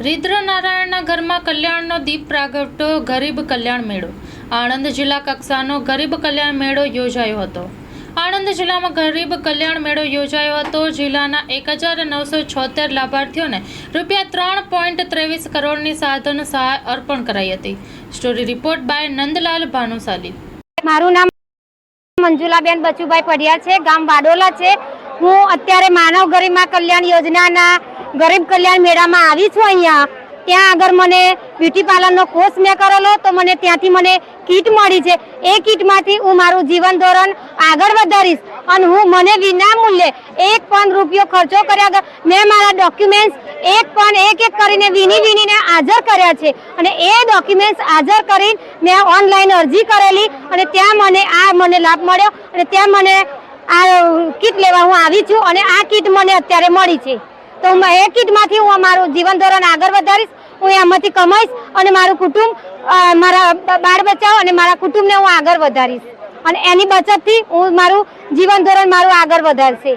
રીદ્રનારાયણના ઘરમાં કલ્યાણનો દીપ પ્રાગટ્યો ગરીબ કલ્યાણ મેળો। આણંદ જિલ્લા કક્ષાનો ગરીબ કલ્યાણ મેળો યોજાયો હતો। આણંદ જિલ્લામાં ગરીબ કલ્યાણ મેળો યોજાયો હતો। જિલ્લાના 1976 લાભાર્થીઓને ₹3.23 કરોડની સાધન સહાય અર્પણ કરાઈ હતી। Story report by Nandlal Bhanushali. મારું નામ મંજુલાબેન બચુભાઈ પડિયા છે, ગામ વાડોલા છે। હું અત્યારે માનવ ગરિમા કલ્યાણ યોજનાના ગરીબ કલ્યાણ મેળામાં આવી છું। અહીંયા ત્યાં આગળ મને બ્યુટી પાર્લરનો કોર્સ મેં કરેલો, તો મને ત્યાંથી મને કીટ મળી છે। એ કીટમાંથી હું મારું જીવન ધોરણ આગળ વધારીશ અને હું મને વિના મૂલ્યે ₹1 ખર્ચો કર્યા મેં મારા ડોક્યુમેન્ટ્સ એક કરીને વીણીને હાજર કર્યા છે અને એ ડોક્યુમેન્ટ્સ હાજર કરીને મેં ઓનલાઈન અરજી કરેલી અને ત્યાં મને લાભ મળ્યો અને ત્યાં મને આ કીટ લેવા હું આવી છું અને આ કીટ મને અત્યારે મળી છે। તો એ કીટમાંથી હું મારું જીવન ધોરણ આગળ વધારીશ, હું એમાંથી કમાઈશ અને મારું કુટુંબ, મારા બાળ બચાવ અને મારા કુટુંબને હું આગળ વધારીશ અને એની બચતથી હું મારું જીવન ધોરણ આગળ વધારશે।